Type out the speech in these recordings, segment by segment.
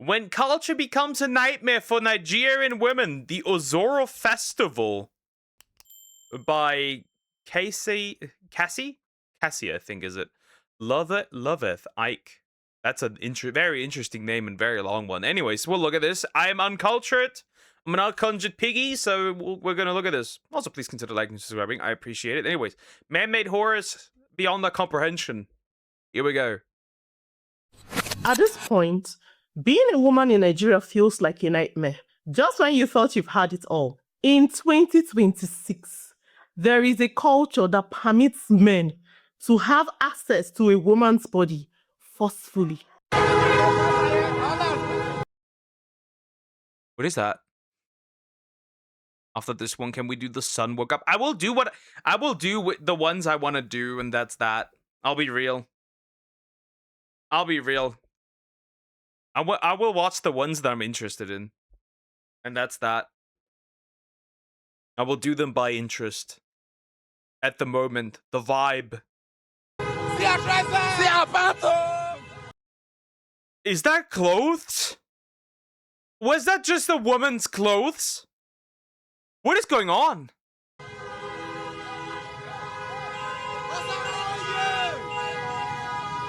When culture becomes a nightmare for Nigerian women, the Ozoro Festival by Kassy, I think, is it? Loveth Ike. That's a very interesting name and very long one. Anyways, we'll look at this. I am uncultured. I'm an uncultured piggy, so we're going to look at this. Also, please consider liking and subscribing. I appreciate it. Anyways, man-made horrors beyond our comprehension. Here we go. At this point, being a woman in Nigeria feels like a nightmare. Just when you thought you've had it all. In 2026, there is a culture that permits men to have access to a woman's body forcefully. What is that? After this one, can we do the sun workup? I will do the ones I want to do, and that's that. I'll be real. I will watch the ones that I'm interested in. And that's that. I will do them by interest. At the moment, the vibe. Is that clothes? Was that just a woman's clothes? What is going on?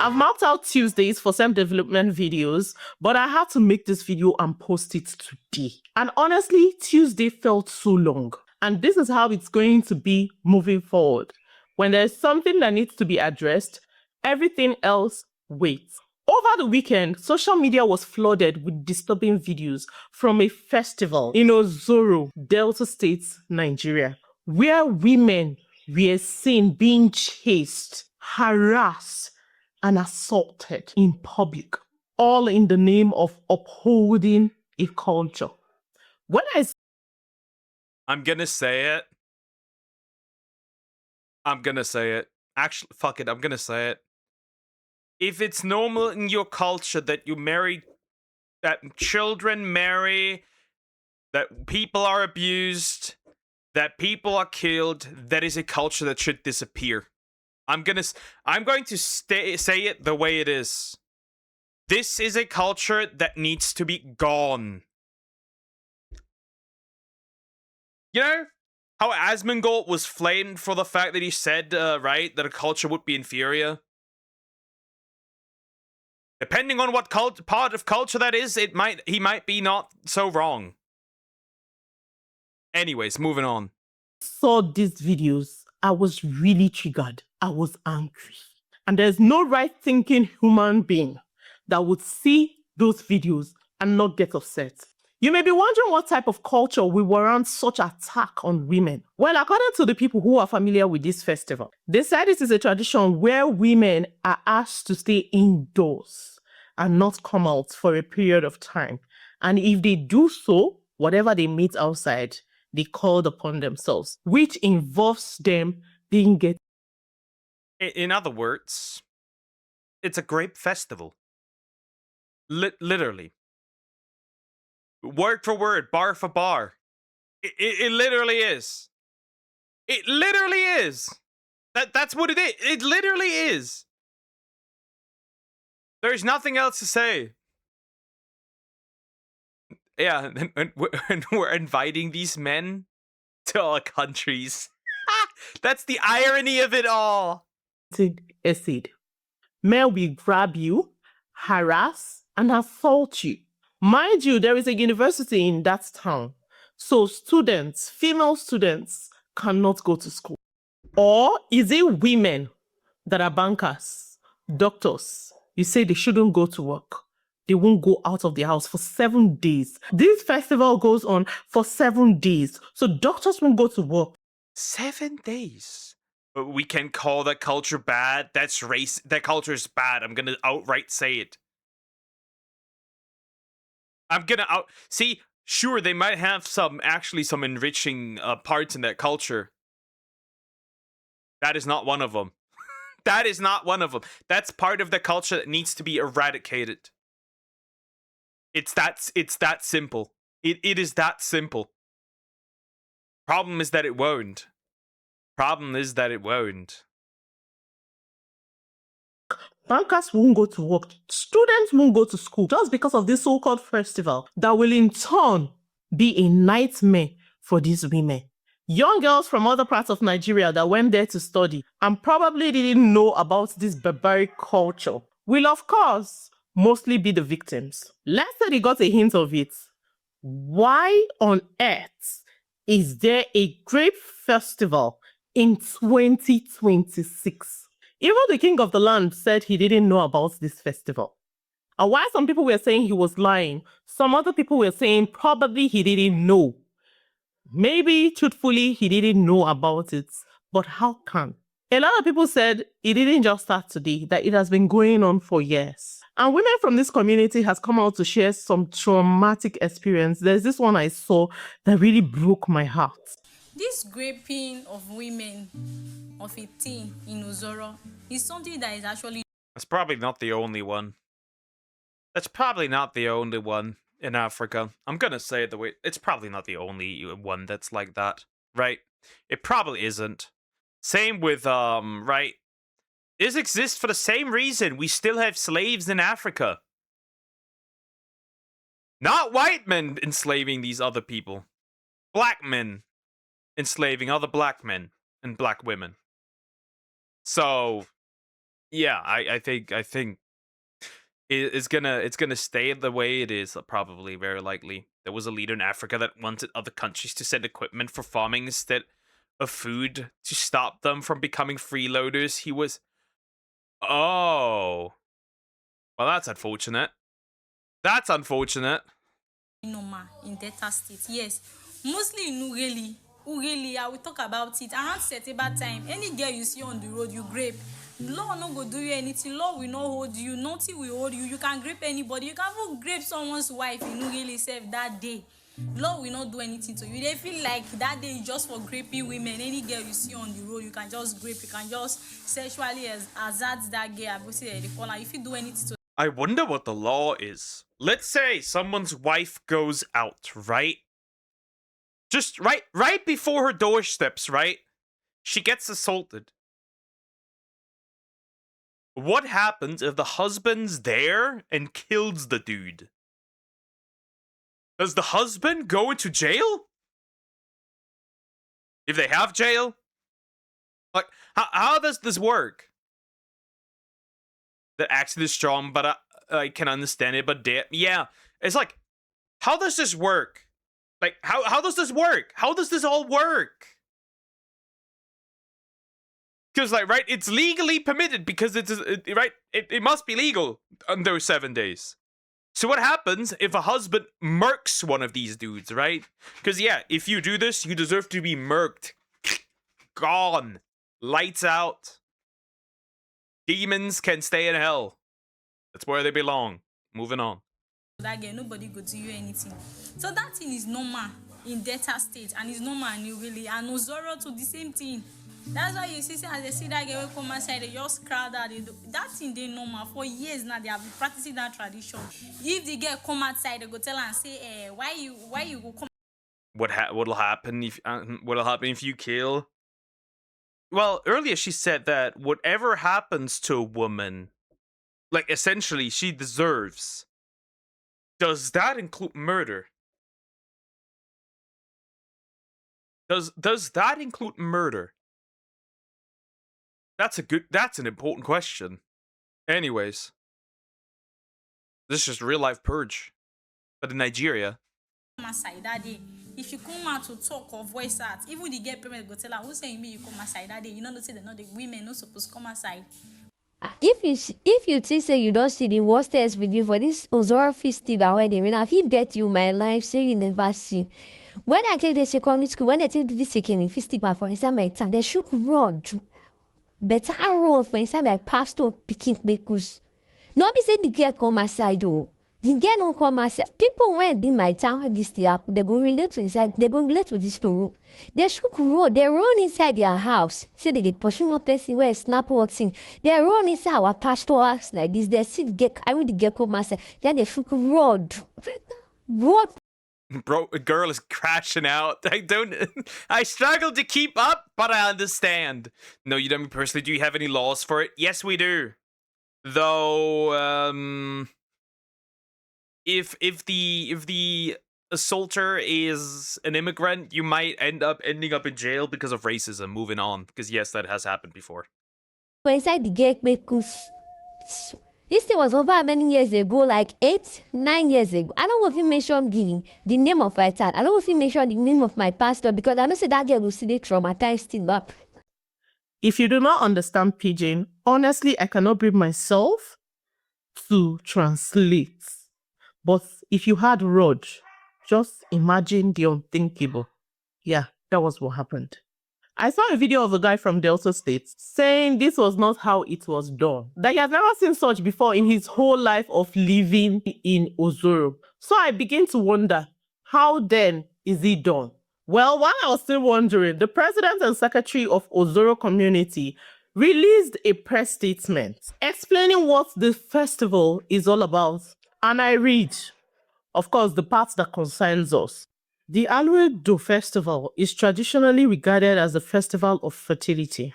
I've marked out Tuesdays for some development videos, but I had to make this video and post it today. And honestly, Tuesday felt so long. And this is how it's going to be moving forward. When there's something that needs to be addressed, everything else waits. Over the weekend, social media was flooded with disturbing videos from a festival in Ozoro, Delta State, Nigeria, where women were seen being chased, harassed, and assaulted in public, all in the name of upholding a culture. I'm gonna say it. Actually, fuck it, I'm gonna say it. If it's normal in your culture that you marry, that children marry, that people are abused, that people are killed, that is a culture that should disappear. I'm going to say it the way it is. This is a culture that needs to be gone. You know how Asmongold was flamed for the fact that he said, right, that a culture would be inferior? Depending on what part of culture that is, he might be not so wrong. Anyways, moving on. Saw these videos, I was really triggered. I was angry. And there's no right-thinking human being that would see those videos and not get upset. You may be wondering what type of culture will warrant such attack on women. Well, according to the people who are familiar with this festival, they said this is a tradition where women are asked to stay indoors and not come out for a period of time. And if they do so, whatever they meet outside, they called upon themselves, which involves them being get. In other words, it's a grape festival. Literally. Word for word, bar for bar. It literally is. It literally is. That's what it is. It literally is. There's nothing else to say. Yeah, and we're inviting these men to our countries. That's the irony of it all. Acid. Men will grab you, harass, and assault you. Mind you, there is a university in that town. So students, female students, cannot go to school. Or is it women that are bankers, doctors? You say they shouldn't go to work. They won't go out of the house for 7 days. This festival goes on for 7 days. So doctors won't go to work. 7 days? We can call that culture bad. That's race. That culture is bad. I'm gonna outright say it. See, sure, they might have some enriching parts in that culture. That is not one of them. That is not one of them. That's part of the culture that needs to be eradicated. It's that simple. It is that simple. Problem is that it won't. Bankers won't go to work. Students won't go to school just because of this so-called festival that will in turn be a nightmare for these women. Young girls from other parts of Nigeria that went there to study and probably didn't know about this barbaric culture will, of course, mostly be the victims. Let's say they got a hint of it. Why on earth is there a grape festival in 2026? Even the king of the land said he didn't know about this festival. And while some people were saying he was lying, some other people were saying probably he didn't know. Maybe, truthfully, he didn't know about it. But how come? A lot of people said it didn't just start today, that it has been going on for years. And women from this community has come out to share some traumatic experience. There's this one I saw that really broke my heart. This raping of women of a teen in Ozoro is something that is actually... That's probably not the only one. That's probably not the only one in Africa. I'm gonna say it the way... It's probably not the only one that's like that, right? It probably isn't. Same with, right? This exists for the same reason we still have slaves in Africa. Not white men enslaving these other people. Black men enslaving other black men and black women. So, yeah, I think it's gonna stay the way it is, probably, very likely. There was a leader in Africa that wanted other countries to send equipment for farming instead of food to stop them from becoming freeloaders. He was... Oh. Well, that's unfortunate. That's unfortunate. normal in Delta State, yes. Mostly in Ughelli, I will talk about it. Around September time, any girl you see on the road, you grape. Law no go do you anything. Law will not hold you. Nothing will hold you. You can grape anybody. You can even grape someone's wife in Ughelli itself that day. Law will not do anything to you. They feel like that day is just for graping women. Any girl you see on the road, you can just grape. You can just sexually assault that girl. I will say they call her. If you do anything to... I wonder what the law is. Let's say someone's wife goes out, right? Just right before her doorsteps, right? She gets assaulted. What happens if the husband's there and kills the dude? Does the husband go into jail? If they have jail? Like, how does this work? The accent is strong, but I can understand it, but yeah. It's like, how does this work? Like, how does this work? How does this all work? Because, like, right, it's legally permitted because it must be legal on those 7 days. So what happens if a husband murks one of these dudes, right? Because, yeah, if you do this, you deserve to be murked. Gone. Lights out. Demons can stay in hell. That's where they belong. Moving on. That girl, nobody go do you anything. So that thing is normal in Delta State and it's normal in Ughelli and Ozoro to the same thing. That's why you see as they see that girl come outside, they just crowd out. That thing they normal for years now. They have been practicing that tradition. If the girl come outside, they go tell her and say, why you go come? What'll happen if you kill? Well, earlier she said that whatever happens to a woman, like essentially she deserves. Does that include murder? Does that include murder? That's an important question. Anyways, this is just real life purge, but in Nigeria. Aside that day, if you come out to talk or voice out, even the girl parents go tell her, who saying me you come aside that day? You know say they're not the women not supposed to come aside. If you think say you don't see the worstest video for this Ozoro Festival where they I fit bet you my life say you never see. When I take the secondary school, when I take this second festival for example, my time they shook road. Better road for example, like pastor picking because not be say the girl come aside though. The girl don't come aside. People when in my town this up, they go relate to inside, they go relate to this room. They shook road, they run inside their house. Say they pushing up person where snap working. They run inside our pastor house like this. They see the girl, I mean the girl come aside. Then they shook road. Road. Bro, a girl is crashing out. I struggle to keep up, but I understand. No, you don't personally. Do you have any laws for it? Yes, we do. Though, if the assaulter is an immigrant, you might ending up in jail because of racism. Moving on, because yes, that has happened before. inside the gate because this thing was over many years ago, like 8, 9 years ago. I don't know if you mention the name of my child. I don't know if you mention the name of my pastor because I know say that girl will see the traumatized him up. If you do not understand Pidgin, honestly, I cannot bring myself to translate. But if you had Rod, just imagine the unthinkable. Yeah, that was what happened. I saw a video of a guy from Delta State saying this was not how it was done. That he has never seen such before in his whole life of living in Ozoro. So I begin to wonder, how then is it done? Well, while I was still wondering, the president and secretary of Ozoro community released a press statement explaining what the festival is all about. And I read, of course, the part that concerns us. The Ozoro Festival is traditionally regarded as a festival of fertility.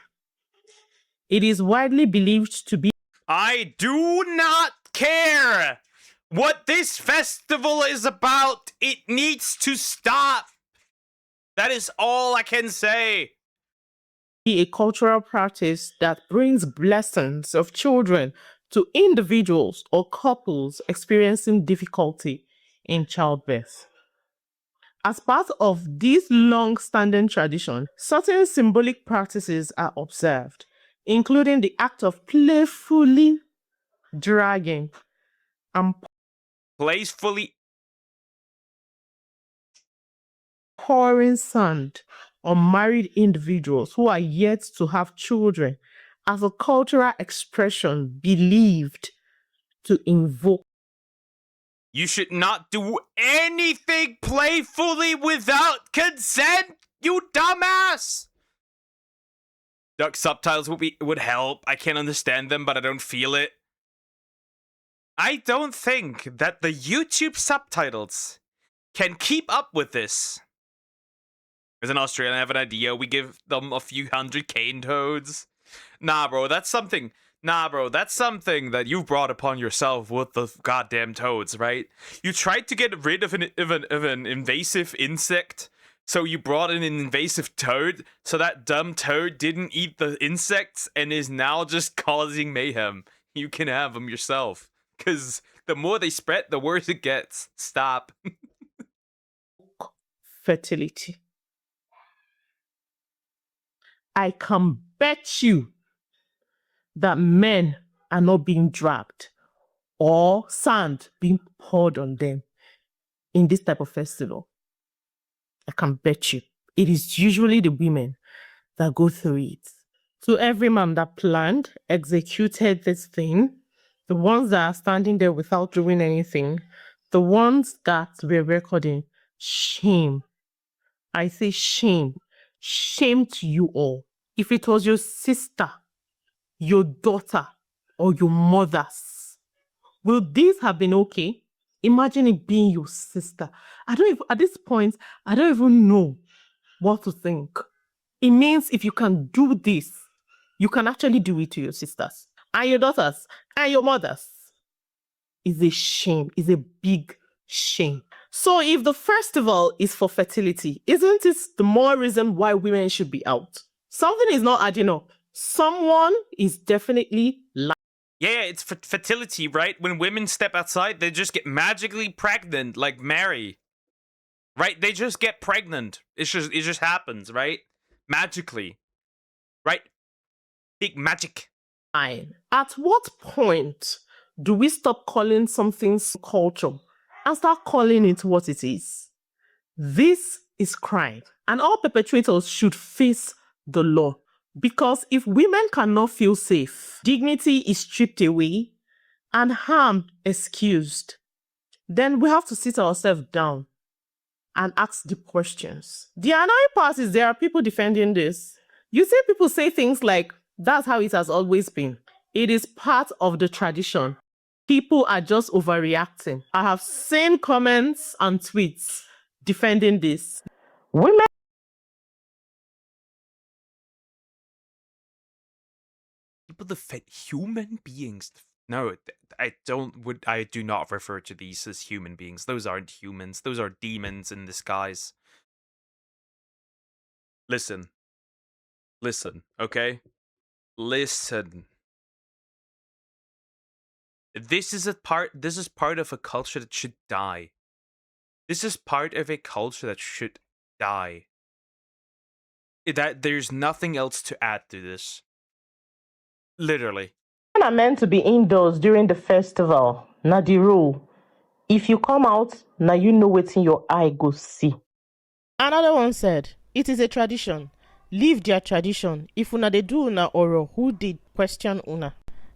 It is widely believed to be I do not care what this festival is about. It needs to stop. That is all I can say. a cultural practice that brings blessings of children to individuals or couples experiencing difficulty in childbirth. As part of this long-standing tradition, certain symbolic practices are observed, including the act of playfully dragging and Playfully. pouring sand on married individuals who are yet to have children as a cultural expression believed to invoke. You should not do anything playfully without consent, you dumbass! Duck subtitles would help. I can't understand them, but I don't feel it. I don't think that the YouTube subtitles can keep up with this. As an Australian, I have an idea. We give them a few hundred cane toads. Nah, bro, that's something that you've brought upon yourself with the goddamn toads, right? You tried to get rid of an invasive insect, so you brought in an invasive toad, so that dumb toad didn't eat the insects and is now just causing mayhem. You can have them yourself, because the more they spread, the worse it gets. Stop. Fertility. I can bet you that men are not being dragged or sand being poured on them in this type of festival. I can bet you. It is usually the women that go through it. To every man that planned, executed this thing, the ones that are standing there without doing anything, the ones that were recording, shame. I say shame. Shame to you all. If it was your sister, your daughter, or your mother's, will this have been okay? Imagine it being your sister. At this point, I don't even know what to think. It means if you can do this, you can actually do it to your sisters and your daughters and your mothers. It's a shame. It's a big shame. So if the festival is for fertility, isn't it the more reason why women should be out? Something is not adding up. Someone is definitely lying. Yeah, it's fertility, right? When women step outside, they just get magically pregnant, like Mary. Right? They just get pregnant. It just happens, right? Magically. Right? Big magic. At what point do we stop calling something culture and start calling it what it is? This is crime, and all perpetrators should face the law. Because if women cannot feel safe, dignity is stripped away, and harm excused, then we have to sit ourselves down and ask the questions. The annoying part is there are people defending this. You see people say things like, that's how it has always been. It is part of the tradition. People are just overreacting. I have seen comments and tweets defending this. Women People defend human beings No, I do not refer to these as human beings. Those aren't humans. Those are demons in disguise. Listen. Listen, okay? Listen. This is part of a culture that should die. This is part of a culture that should die. That there's nothing else to add to this. Literally. Are meant to be indoors during the festival. Na the rule. If you come out, now you know wetin your eye go see. Another one said, it is a tradition. Leave their tradition. If una dey do una oro, who did question una?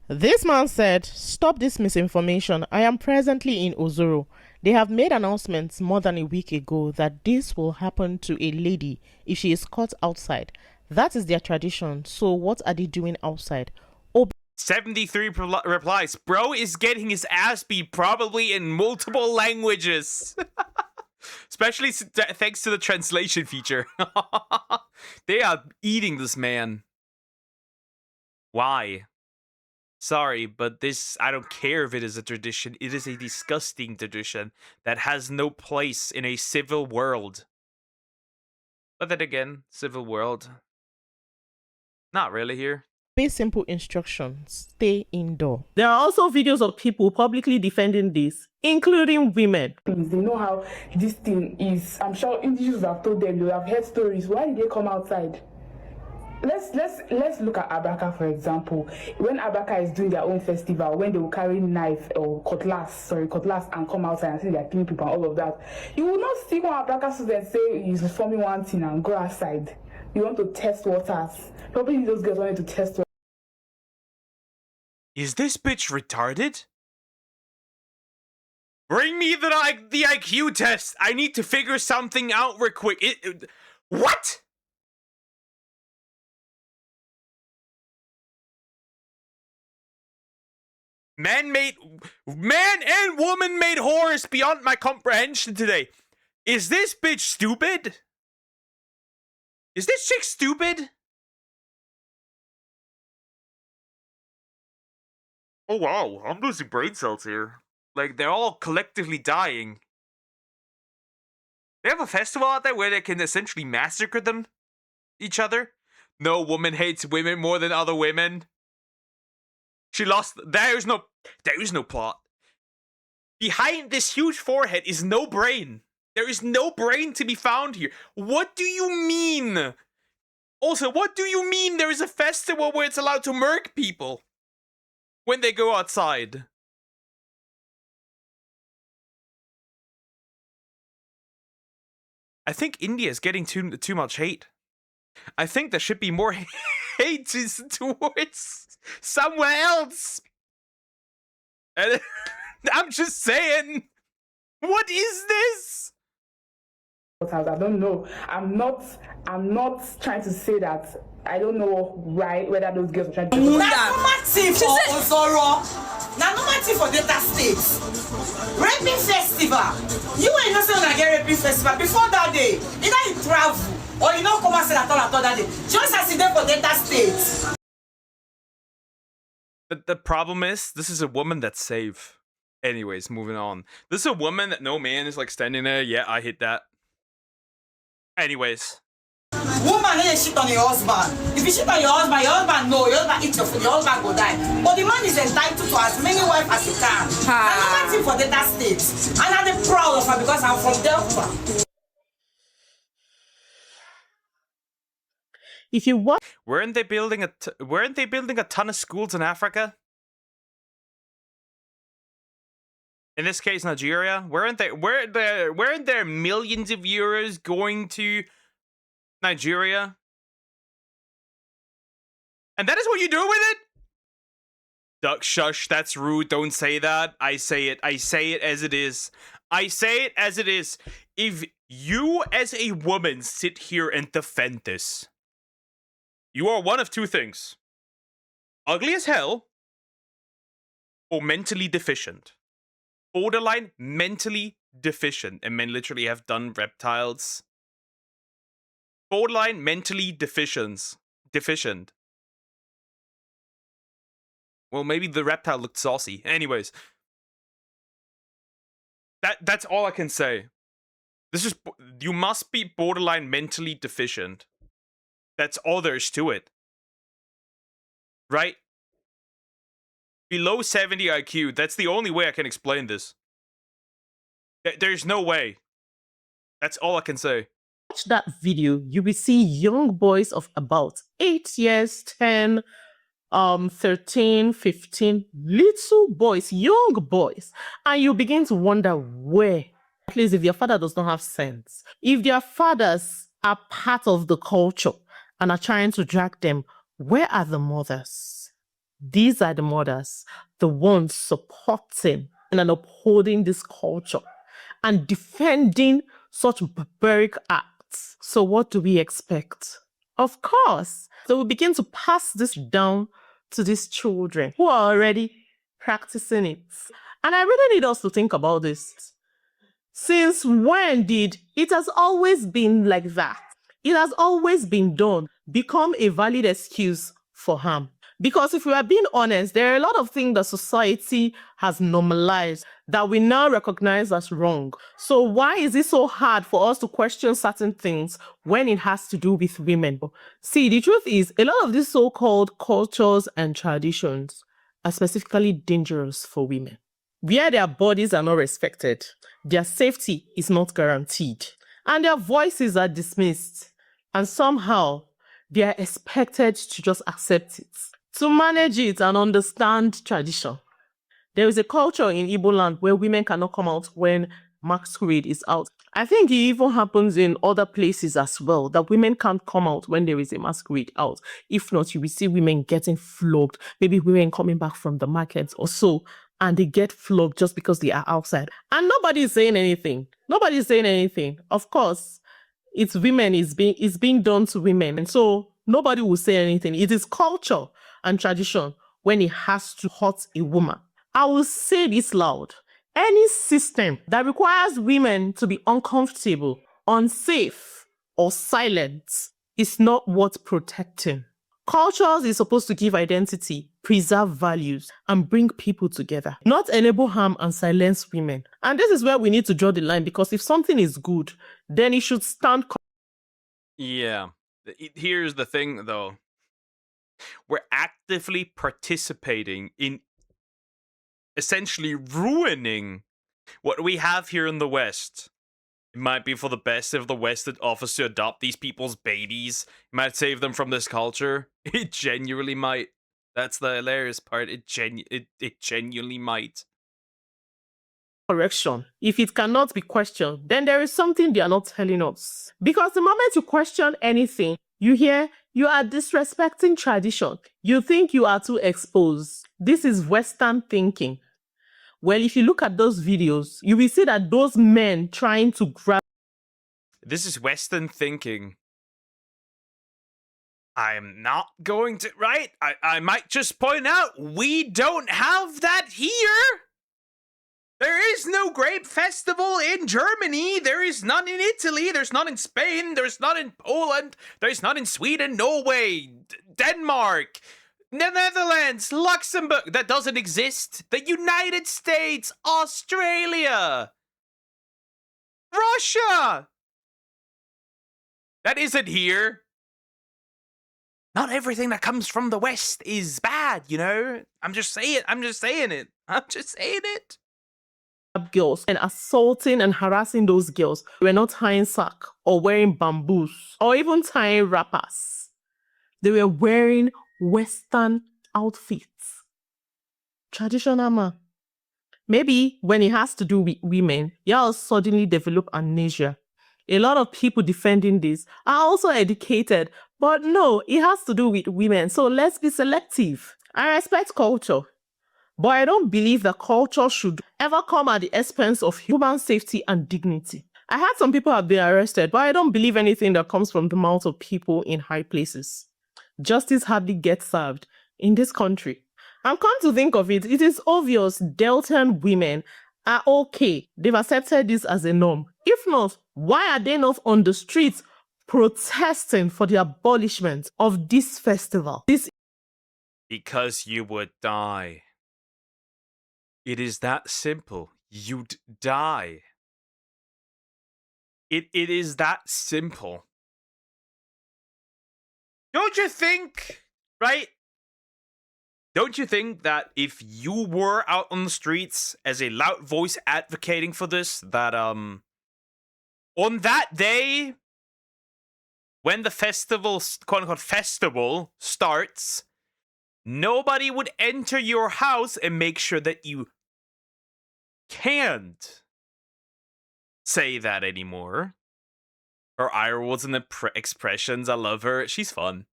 This man said, stop this misinformation. I am presently in Ozoro. They have made announcements more than a week ago that this will happen to a lady if she is caught outside. That is their tradition. So what are they doing outside? 73 replies. Bro is getting his ass beat probably in multiple languages. Especially thanks to the translation feature. They are eating this man. Why? Sorry, but this, I don't care if it is a tradition. It is a disgusting tradition that has no place in a civil world. But then again, civil world. Not really here. Simple instructions. Stay indoor. There are also videos of people publicly defending this, including women. They know how this thing is. I'm sure individuals have told them, they have heard stories. Why did they come outside? Let's look at Abaka, for example. When Abaka is doing their own festival, when they will carry knife or cutlass and come outside and say they're killing people and all of that, you will not see one Abaka student say he's performing one thing and go outside. You want to test waters. Probably those girls wanted to test waters. Is this bitch retarded? Bring me the IQ test. I need to figure something out real quick. What? Man and woman made horrors beyond my comprehension today. Is this bitch stupid? Is this chick stupid? Oh wow, I'm losing brain cells here. Like, they're all collectively dying. They have a festival out there where they can essentially massacre each other. No woman hates women more than other women. She lost. There is no plot. Behind this huge forehead is no brain. There is no brain to be found here. What do you mean? Also, what do you mean there is a festival where it's allowed to murk people when they go outside? I think India is getting too much hate. I think there should be more hate towards somewhere else. And I'm just saying, what is this? I don't know. I'm not trying to say that I don't know whether those girls are trying to do that. Normative for Ozoro. Now normative for Delta State. Raping festival. You ain't not saying I get raping festival before that day. Either you travel or you don't come and say that all that day. Just as you did for Delta State. But the problem is, this is a woman that's safe. Anyways, moving on. This is a woman that no man is like standing there. Yeah, I hit that. Anyways. Woman ain't shit on your husband. If you shit on your husband no, your husband eat your food, your husband go die. But the man is entitled to as many wives as he can. I'm not for Delta State. And I'm proud of her because I'm from Delta. If you want, weren't they building a ton of schools in Africa? In this case, Nigeria. Weren't there millions of euros going to Nigeria? And that is what you do with it? Duck, shush, that's rude. Don't say that. I say it as it is. I say it as it is. If you as a woman sit here and defend this, you are one of two things. Ugly as hell, or mentally deficient. Borderline mentally deficient. And men literally have done reptiles. Borderline mentally deficient. Well, maybe the reptile looked saucy. Anyways. That's all I can say. This is... You must be borderline mentally deficient. That's all there is to it. Right? Below 70 IQ. That's the only way I can explain this. There's no way. That's all I can say. Watch that video, you will see young boys of about 8 years, 10, 13, 15, little boys, young boys. And you begin to wonder where, at least if your father does not have sense, if their fathers are part of the culture and are trying to drag them, where are the mothers? These are the mothers, the ones supporting and upholding this culture and defending such barbaric acts. So what do we expect? Of course. So we begin to pass this down to these children who are already practicing it. And I really need us to think about this. Since when did it has always been like that? It has always been done, become a valid excuse for harm. Because if we are being honest, there are a lot of things that society has normalized that we now recognize as wrong. So why is it so hard for us to question certain things when it has to do with women? See, the truth is, a lot of these so-called cultures and traditions are specifically dangerous for women. Where their bodies are not respected, their safety is not guaranteed, and their voices are dismissed, and somehow they are expected to just accept it, to manage it and understand tradition. There is a culture in Igbo land where women cannot come out when masquerade is out. I think it even happens in other places as well, that women can't come out when there is a masquerade out. If not, you will see women getting flogged, maybe women coming back from the markets or so, and they get flogged just because they are outside. And nobody is saying anything. Nobody is saying anything. Of course, it's women, it's being done to women. And so nobody will say anything. It is culture and tradition when it has to hurt a woman. I will say this loud. Any system that requires women to be uncomfortable, unsafe, or silent is not worth protecting. Cultures is supposed to give identity, preserve values, and bring people together, not enable harm and silence women. And this is where we need to draw the line, because if something is good, then it should stand. Yeah. Here's the thing, though. We're actively participating in essentially ruining what we have here in the West. It might be for the best if the West offers to adopt these people's babies. It might save them from this culture. It genuinely might. That's the hilarious part. It genuinely might. Correction. If it cannot be questioned, then there is something they are not telling us. Because the moment you question anything, you hear you are disrespecting tradition. You think you are too exposed. This is Western thinking. Well, if you look at those videos, you will see that those men trying to grab... This is Western thinking. I'm not going to... Right? I might just point out, we don't have that here. There is no grape festival in Germany. There is none in Italy. There's none in Spain. There's none in Poland. There's none in Sweden, Norway, Denmark, the Netherlands, Luxembourg. That doesn't exist. The United States, Australia, Russia. That isn't here. Not everything that comes from the West is bad, you know? I'm just saying it. Girls and assaulting and harassing those girls. They were not tying sack or wearing bamboos or even tying wrappers. They were wearing Western outfits. Traditional man. Maybe when it has to do with women, y'all suddenly develop amnesia. A lot of people defending this are also educated, but no, it has to do with women. So let's be selective. I respect culture, but I don't believe that culture should ever come at the expense of human safety and dignity. I heard some people have been arrested, but I don't believe anything that comes from the mouth of people in high places. Justice hardly gets served in this country. And come to think of it, it is obvious Deltan women are okay. They've accepted this as a norm. If not, why are they not on the streets protesting for the abolishment of this festival? This Because you would die. It is that simple. You'd die. It is that simple. Don't you think, right? Don't you think that if you were out on the streets as a loud voice advocating for this, that on that day when the festival, quote unquote festival, starts, nobody would enter your house and make sure that you can't say that anymore? Her eye rolls and the expressions, I love her. She's fun.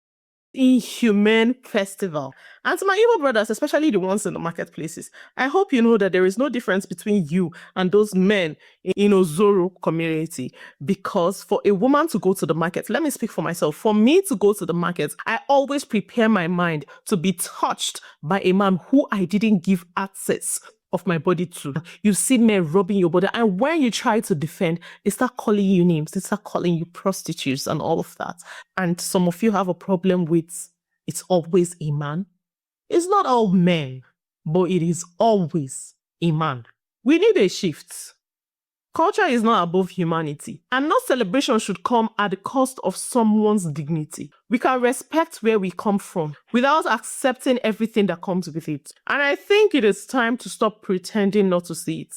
Inhumane festival. And to my evil brothers, especially the ones in the marketplaces, I hope you know that there is no difference between you and those men in Ozoro community. Because for a woman to go to the market, let me speak for myself. For me to go to the market, I always prepare my mind to be touched by a man who I didn't give access of my body to. You see men rubbing your body, and when you try to defend, they start calling you names, they start calling you prostitutes and all of that. And some of you have a problem with it's always a man. It's not all men, but it is always a man. We need a shift. Culture is not above humanity, and no celebration should come at the cost of someone's dignity. We can respect where we come from without accepting everything that comes with it. And I think it is time to stop pretending not to see it.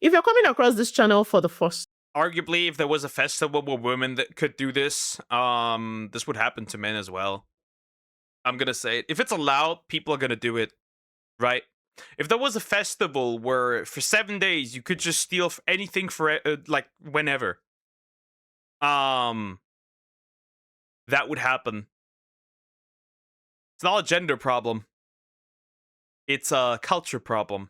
If you're coming across this channel for the first Arguably, if there was a festival with women that could do this, this would happen to men as well. I'm gonna say it. If it's allowed, people are gonna do it, right? If there was a festival where for 7 days you could just steal anything for like whenever, that would happen. It's not a gender problem. It's a culture problem.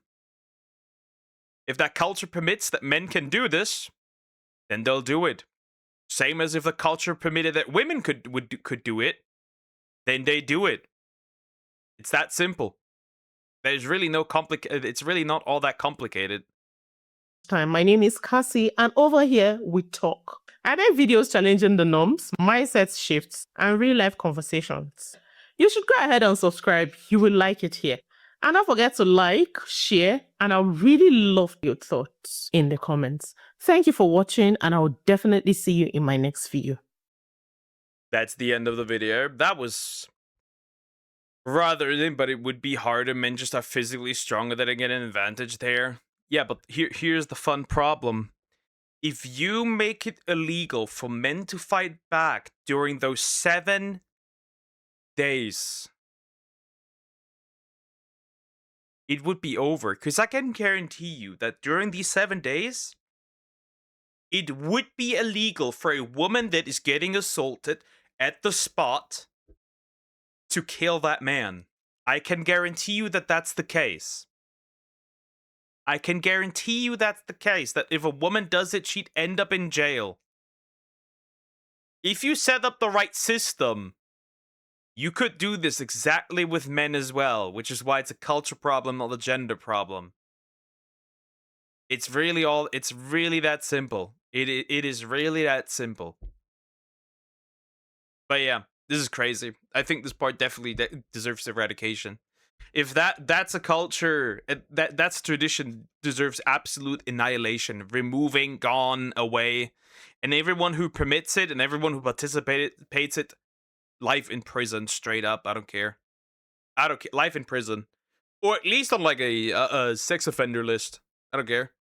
If that culture permits that men can do this, then they'll do it. Same as if the culture permitted that women could do it, then they do it. It's that simple. There's really no it's really not all that complicated. time, my name is Kassy, and over here we talk. I make videos challenging the norms, mindset shifts, and real life conversations. You should go ahead and subscribe. You will like it here. And don't forget to like, share, and I would really love your thoughts in the comments. Thank you for watching, and I will definitely see you in my next video. That's the end of the video. That was rather than, but it would be harder. Men just are physically stronger that I get an advantage there. Yeah, but here's the fun problem. If you make it illegal for men to fight back during those 7 days, it would be over. Because I can guarantee you that during these 7 days, it would be illegal for a woman that is getting assaulted at the spot to kill that man. I can guarantee you that that's the case. I can guarantee you that's the case, that if a woman does it, she'd end up in jail. If you set up the right system, you could do this exactly with men as well, which is why it's a culture problem, not a gender problem. It's really that simple. It is really that simple. But yeah, this is crazy. I think this part definitely deserves eradication. If that's a culture, that's a tradition, deserves absolute annihilation, removing, gone, away, and everyone who permits it and everyone who participates it, life in prison, straight up. I don't care. I don't care. Life in prison, or at least on like a sex offender list. I don't care.